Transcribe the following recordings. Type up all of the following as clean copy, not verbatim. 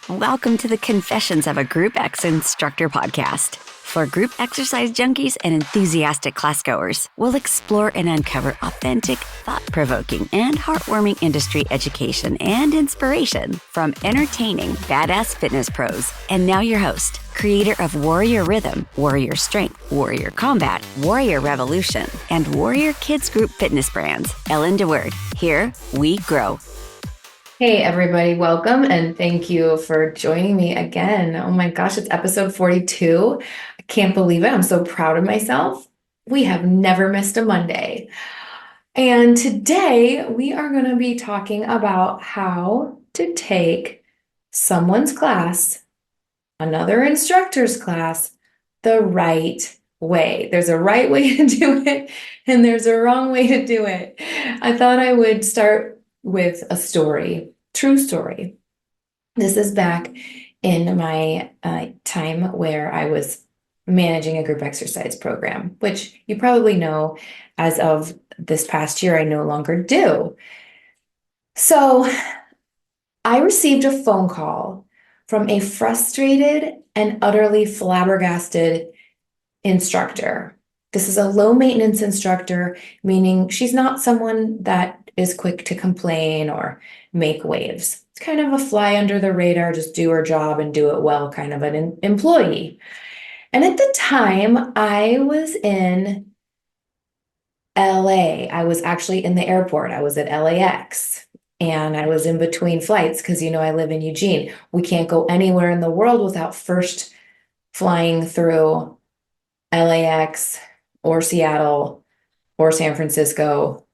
Welcome to the Confessions of a Group X Instructor podcast. For group exercise junkies and enthusiastic classgoers, we'll explore and uncover authentic, thought-provoking, and heartwarming industry education and inspiration from entertaining, badass fitness pros. And now your host, creator of Warrior Rhythm, Warrior Strength, Warrior Combat, Warrior Revolution, and Warrior Kids Group fitness brands, Ellen DeWord. Here we grow. Hey everybody, welcome and thank you for joining me again. Oh my gosh, it's episode 42. I can't believe it. I'm so proud of myself. We have never missed a Monday. And today we are going to be talking about how to take someone's class, another instructor's class, the right way. There's a right way to do it and there's a wrong way to do it. I thought I would start with a story. True story. This is back in my time where I was managing a group exercise program, which you probably know as of this past year, I no longer do. So I received a phone call from a frustrated and utterly flabbergasted instructor. This is a low maintenance instructor, meaning she's not someone that is quick to complain or make waves. It's kind of a fly under the radar, just do her job and do it well kind of an employee. And at the time, I was in LA. I was actually in the airport. I was at LAX and I was in between flights because, I live in Eugene. We can't go anywhere in the world without first flying through LAX or Seattle or San Francisco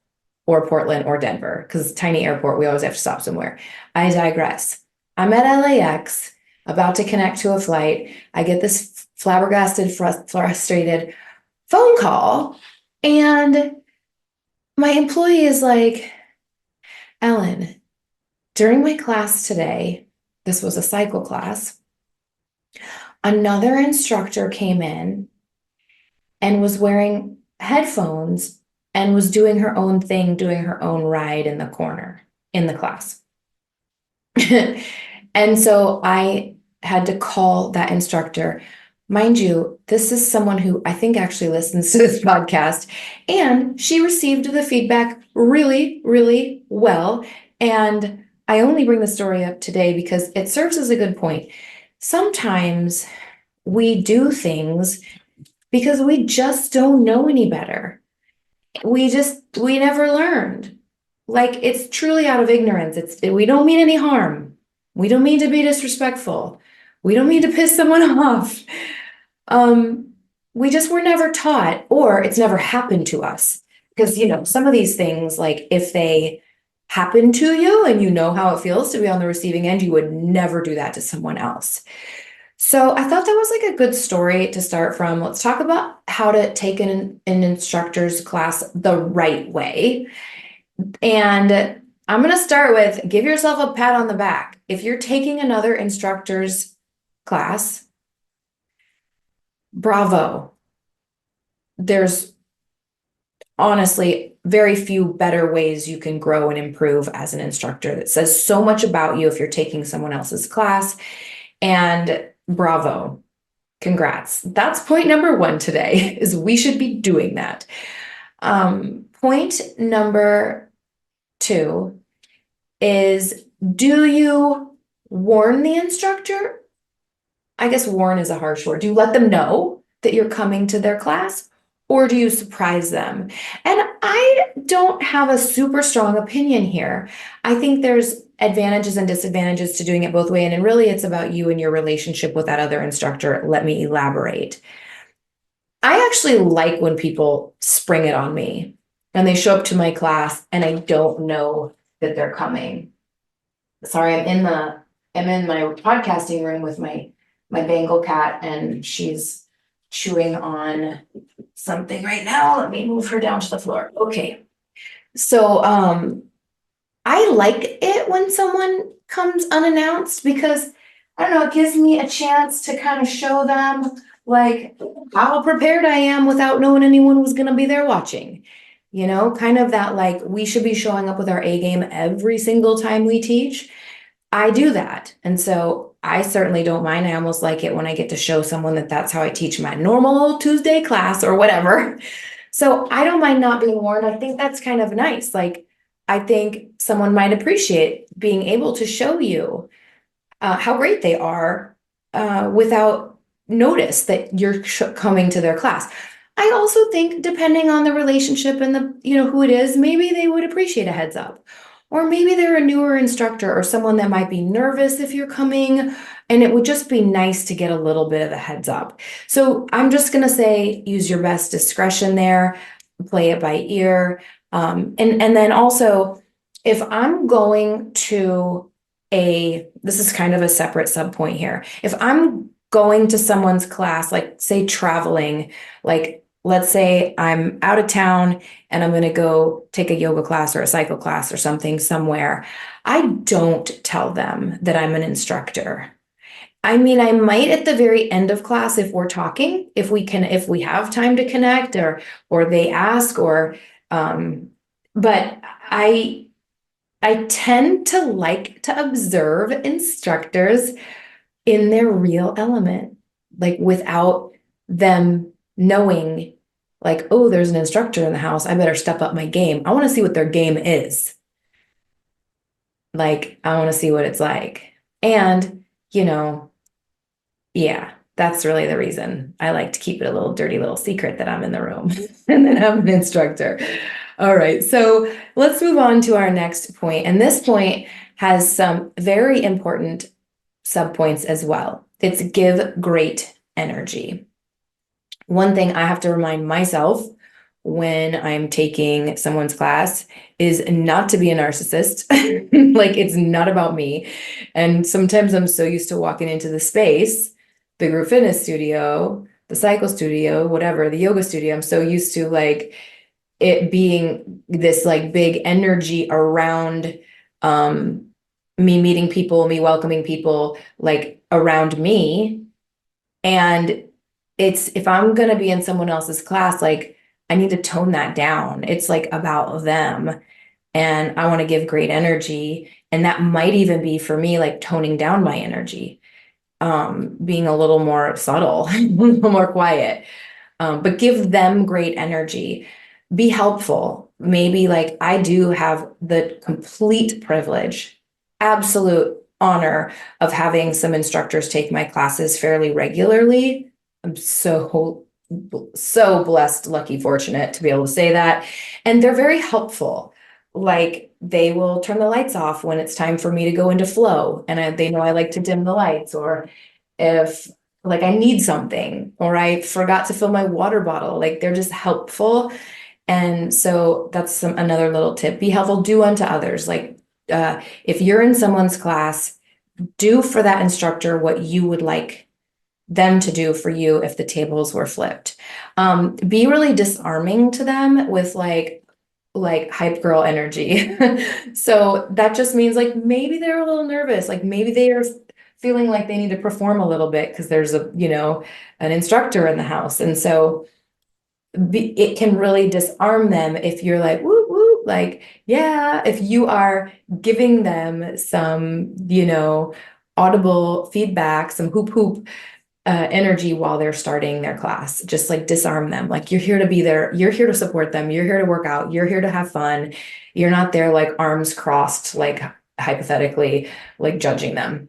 or Portland or Denver, because tiny airport, we always have to stop somewhere. I digress. I'm at LAX, about to connect to a flight. I get this flabbergasted, frustrated phone call, and my employee is like, Ellen, during my class today, this was a cycle class, another instructor came in and was wearing headphones and was doing her own thing, doing her own ride in the corner in the class. And so I had to call that instructor. Mind you, this is someone who I think actually listens to this podcast, and she received the feedback really, really well. And I only bring the story up today because it serves as a good point. Sometimes we do things because we just don't know any better. We never learned. Like, it's truly out of ignorance. We don't mean any harm. We don't mean to be disrespectful. We don't mean to piss someone off. We just were never taught, or it's never happened to us. Because, some of these things, like if they happen to you and you know how it feels to be on the receiving end, you would never do that to someone else. So I thought that was like a good story to start from. Let's talk about how to take an instructor's class the right way. And I'm going to start with, give yourself a pat on the back. If you're taking another instructor's class, bravo. There's honestly very few better ways you can grow and improve as an instructor. That says so much about you if you're taking someone else's class. And bravo. Congrats. That's point number one today, is we should be doing that. Point number two is, do you warn the instructor? I guess warn is a harsh word. Do you let them know that you're coming to their class, or do you surprise them? And I don't have a super strong opinion here. I think there's advantages and disadvantages to doing it both ways. And really, it's about you and your relationship with that other instructor. Let me elaborate. I actually like when people spring it on me and they show up to my class and I don't know that they're coming. Sorry, I'm in my podcasting room with my Bengal cat, and she's chewing on something right now. Let me move her down to the floor. Okay. So, I like it when someone comes unannounced because, I don't know, it gives me a chance to kind of show them like how prepared I am without knowing anyone was going to be there watching. Kind of that, like, we should be showing up with our A game every single time we teach. I do that. And so I certainly don't mind. I almost like it when I get to show someone that that's how I teach my normal Tuesday class or whatever. So I don't mind not being warned. I think that's kind of nice. Like, I think someone might appreciate being able to show you how great they are without notice that you're coming to their class. I also think depending on the relationship and the, who it is, maybe they would appreciate a heads up. Or maybe they're a newer instructor or someone that might be nervous if you're coming, and it would just be nice to get a little bit of a heads up. So I'm just going to say use your best discretion there, play it by ear. And then also, if I'm going to this is kind of a separate sub point here. If I'm going to someone's class, like say traveling, like let's say I'm out of town and I'm going to go take a yoga class or a cycle class or something somewhere, I don't tell them that I'm an instructor. I mean, I might at the very end of class if we're talking, if we have time to connect or they ask but I tend to like to observe instructors in their real element, like without them knowing, like, oh, there's an instructor in the house. I better step up my game. I want to see what their game is. Like, I want to see what it's like. And, you know, yeah, that's really the reason I like to keep it a little dirty little secret that I'm in the room and that I'm an instructor. All right, so let's move on to our next point. And this point has some very important subpoints as well. It's give great energy. One thing I have to remind myself when I'm taking someone's class is not to be a narcissist. Like, it's not about me. And sometimes I'm so used to walking into the space, the group fitness studio, the cycle studio, whatever, the yoga studio. I'm so used to like it being this like big energy around me meeting people, me welcoming people like around me. And if I'm going to be in someone else's class, like I need to tone that down. It's like about them and I want to give great energy. And that might even be for me, like toning down my energy, being a little more subtle, a little more quiet, but give them great energy. Be helpful. Maybe like I do have the complete privilege, absolute honor of having some instructors take my classes fairly regularly. I'm so blessed, lucky, fortunate to be able to say that. And they're very helpful. Like they will turn the lights off when it's time for me to go into flow. And they know I like to dim the lights, or if like I need something or I forgot to fill my water bottle, like they're just helpful. And so that's another little tip. Be helpful, do unto others. Like if you're in someone's class, do for that instructor what you would like them to do for you if the tables were flipped. Be really disarming to them with like hype girl energy. So that just means like maybe they're a little nervous, like maybe they are feeling like they need to perform a little bit because there's an instructor in the house. And so it can really disarm them if you're like, woo, woo, like, yeah, if you are giving them some, audible feedback, some hoop hoop energy while they're starting their class, just like disarm them. Like you're here to be there. You're here to support them. You're here to work out. You're here to have fun. You're not there like arms crossed, like hypothetically, like judging them.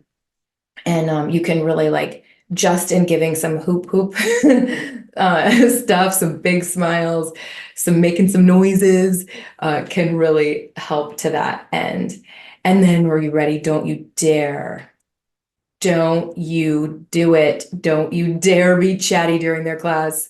And you can really like just in giving some hoop hoop stuff, some big smiles, some making some noises can really help to that end. And then were you ready? Don't you dare. Don't you do it. Don't you dare be chatty during their class.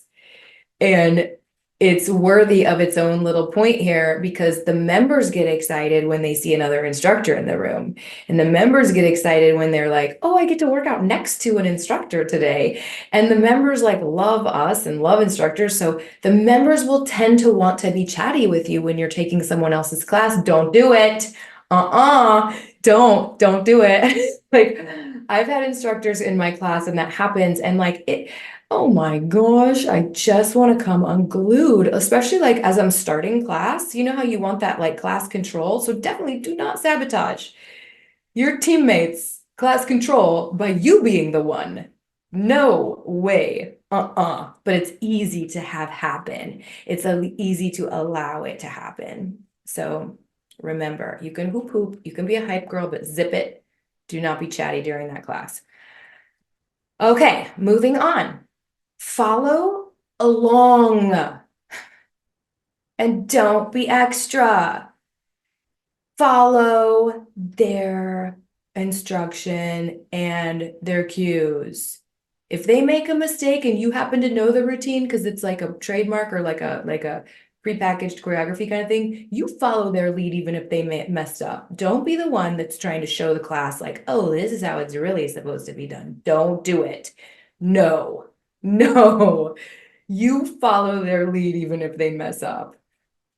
And it's worthy of its own little point here because the members get excited when they see another instructor in the room. And the members get excited when they're like, oh, I get to work out next to an instructor today. And the members like love us and love instructors. So the members will tend to want to be chatty with you when you're taking someone else's class. Don't do it. Don't do it. Like I've had instructors in my class and that happens. And like oh my gosh, I just want to come unglued, especially like as I'm starting class. You know how you want that like class control? So definitely do not sabotage. your teammates class control by you being the one. No way. But it's easy to have happen. It's easy to allow it to happen. So remember, you can hoop, you can be a hype girl, but zip it. Do not be chatty during that class. Okay, moving on. Follow along and don't be extra. Follow their instruction and their cues. If they make a mistake and you happen to know the routine because it's like a trademark or like a prepackaged choreography kind of thing, you follow their lead even if they messed up. Don't be the one that's trying to show the class like, oh, this is how it's really supposed to be done. Don't do it. No, no. You follow their lead even if they mess up.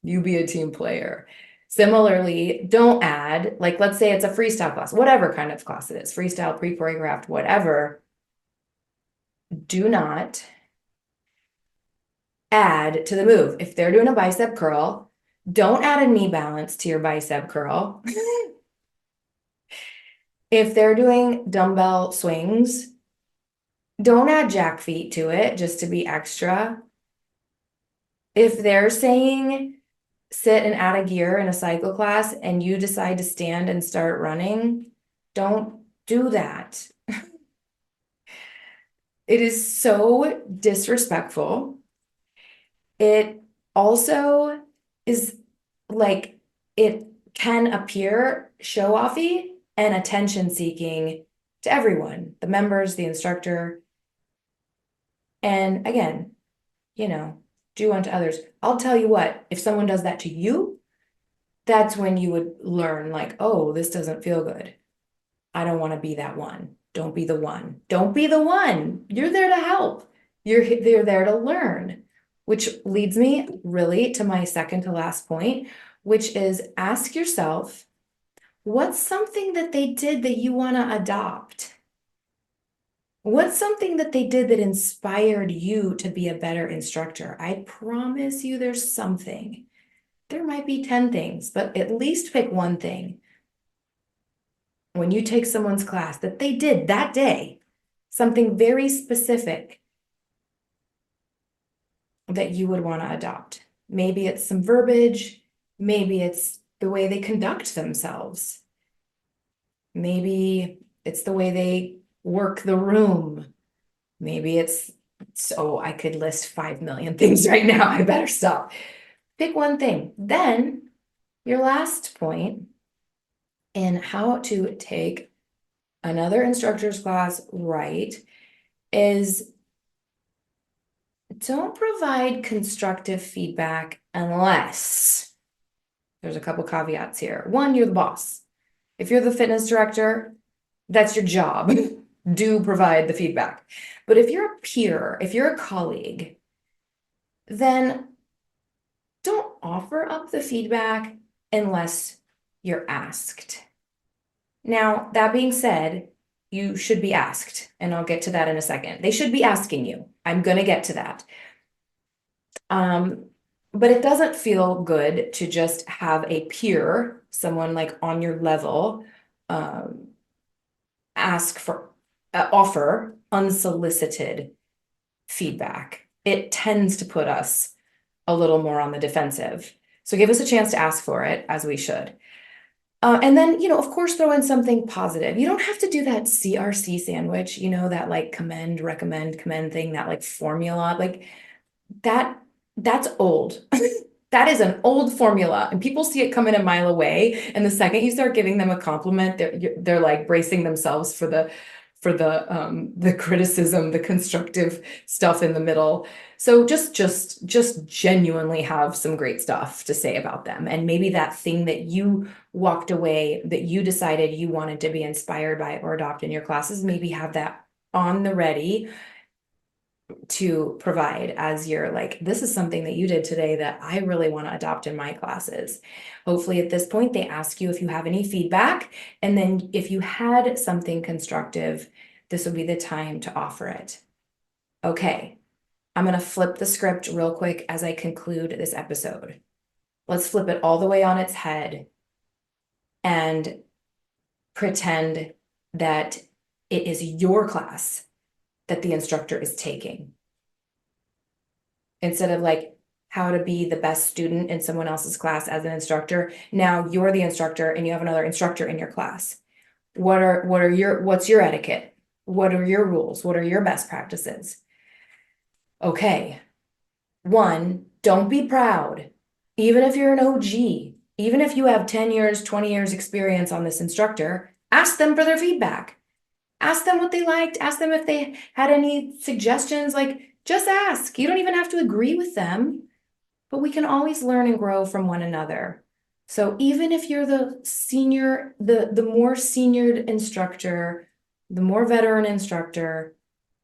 You be a team player. Similarly, don't add, like, let's say it's a freestyle class, whatever kind of class it is, freestyle, pre-choreographed, whatever. Do not add to the move. If they're doing a bicep curl, don't add a knee balance to your bicep curl. If they're doing dumbbell swings, don't add jack feet to it just to be extra. If they're saying sit and add a gear in a cycle class and you decide to stand and start running, don't do that. It is so disrespectful. It also is like, it can appear show-offy and attention-seeking to everyone, the members, the instructor. And again, do unto others. I'll tell you what, if someone does that to you, that's when you would learn like, oh, this doesn't feel good. I don't want to be that one. Don't be the one. Don't be the one. You're there to help. They're there to learn, which leads me really to my second to last point, which is ask yourself, what's something that they did that you want to adopt? What's something that they did that inspired you to be a better instructor? I promise you there's something. There might be 10 things, but at least pick one thing. When you take someone's class that they did that day, something very specific that you would want to adopt. Maybe it's some verbiage, maybe it's the way they conduct themselves. Maybe it's the way they work the room. Maybe it's, so I could list 5 million things right now. I better stop. Pick one thing. Then your last point in how to take another instructor's class right is don't provide constructive feedback unless there's a couple caveats here. One, you're the boss. If you're the fitness director, that's your job. Do provide the feedback. But if you're a peer, if you're a colleague, then don't offer up the feedback unless you're asked. Now, that being said, you should be asked, and I'll get to that in a second. They should be asking you. I'm going to get to that. But it doesn't feel good to just have a peer, someone like on your level, offer unsolicited feedback. It tends to put us a little more on the defensive. So give us a chance to ask for it, as we should. And then, of course, throw in something positive. You don't have to do that CRC sandwich, that like commend, recommend, commend thing, that like formula, like that's old. That is an old formula, and people see it coming a mile away. And the second you start giving them a compliment, they're like bracing themselves for the criticism, the constructive stuff in the middle. So just genuinely have some great stuff to say about them. And maybe that thing that you walked away, that you decided you wanted to be inspired by or adopt in your classes, maybe have that on the ready to provide as you're like, this is something that you did today that I really want to adopt in my classes. Hopefully at this point, they ask you if you have any feedback. And then if you had something constructive, this would be the time to offer it. Okay, I'm going to flip the script real quick as I conclude this episode. Let's flip it all the way on its head and pretend that it is your class that the instructor is taking. Instead of like how to be the best student in someone else's class as an instructor, now you're the instructor and you have another instructor in your class. What's your etiquette? What are your rules? What are your best practices? Okay. 1, don't be proud. Even if you're an OG, even if you have 10 years, 20 years experience on this instructor, ask them for their feedback. Ask them what they liked. Ask them if they had any suggestions. Like, just ask. You don't even have to agree with them, but we can always learn and grow from one another. So even if you're the senior, the more seniored instructor, the more veteran instructor,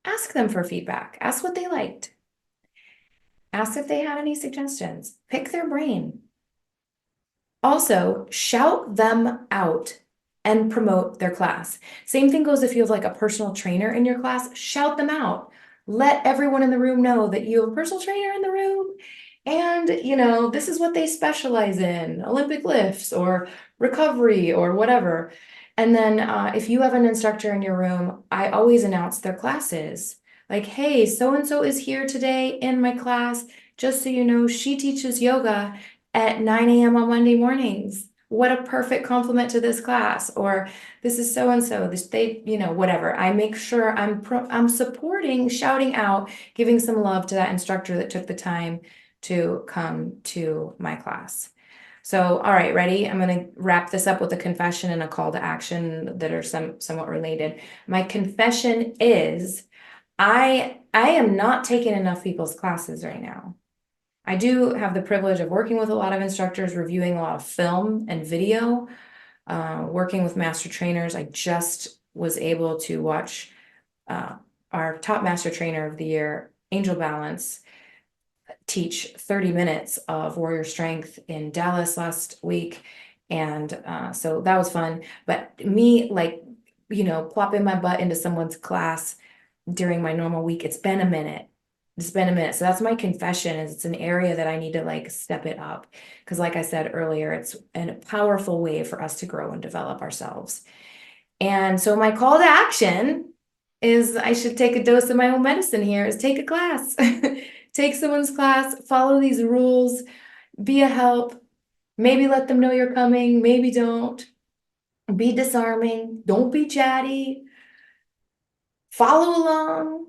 ask them for feedback. Ask what they liked. Ask if they had any suggestions. Pick their brain. Also, shout them out and promote their class. Same thing goes if you have like a personal trainer in your class, shout them out. Let everyone in the room know that you have a personal trainer in the room and, this is what they specialize in, Olympic lifts or recovery or whatever. And then if you have an instructor in your room, I always announce their classes. Like, hey, so-and-so is here today in my class. Just so you know, she teaches yoga at 9 a.m. on Monday mornings. What a perfect compliment to this class. Or this is so-and-so, whatever. I make sure I'm supporting, shouting out, giving some love to that instructor that took the time to come to my class. So, all right, ready? I'm going to wrap this up with a confession and a call to action that are somewhat related. My confession is I am not taking enough people's classes right now. I do have the privilege of working with a lot of instructors, reviewing a lot of film and video, working with master trainers. I just was able to watch our top master trainer of the year, Angel Balance, teach 30 minutes of warrior strength in Dallas last week. And so that was fun. But me, plopping my butt into someone's class during my normal week, it's been a minute. So that's my confession, is it's an area that I need to step it up. Because like I said earlier, it's a powerful way for us to grow and develop ourselves. And so my call to action is I should take a dose of my own medicine here, is take a class. Take someone's class, follow these rules, be a help. Maybe let them know you're coming, maybe don't. Be disarming, don't be chatty. Follow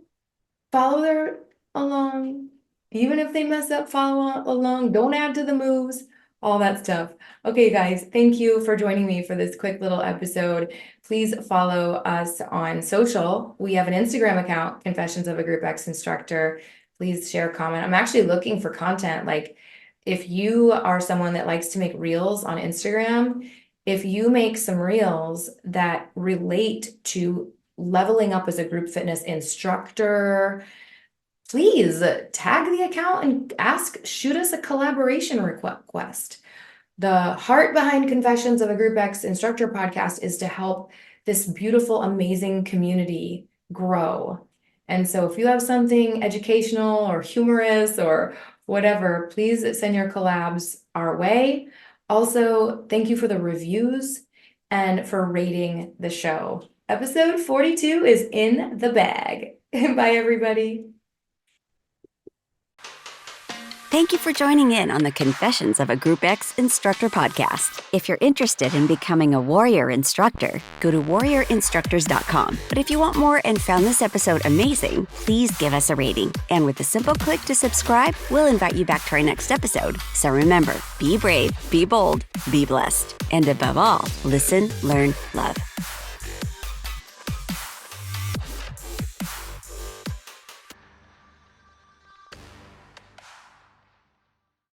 along. Even if they mess up, follow along. Don't add to the moves, all that stuff. Okay, guys, thank you for joining me for this quick little episode. Please follow us on social. We have an Instagram account, Confessions of a Group X Instructor. Please share a comment. I'm actually looking for content. Like, if you are someone that likes to make reels on Instagram, if you make some reels that relate to leveling up as a group fitness instructor, please tag the account and shoot us a collaboration request. The heart behind Confessions of a Group X Instructor podcast is to help this beautiful, amazing community grow. And so if you have something educational or humorous or whatever, please send your collabs our way. Also, thank you for the reviews and for rating the show. Episode 42 is in the bag. Bye, everybody. Thank you for joining in on the Confessions of a Group X Instructor podcast. If you're interested in becoming a warrior instructor, go to warriorinstructors.com. But if you want more and found this episode amazing, please give us a rating. And with a simple click to subscribe, we'll invite you back to our next episode. So remember, be brave, be bold, be blessed. And above all, listen, learn, love.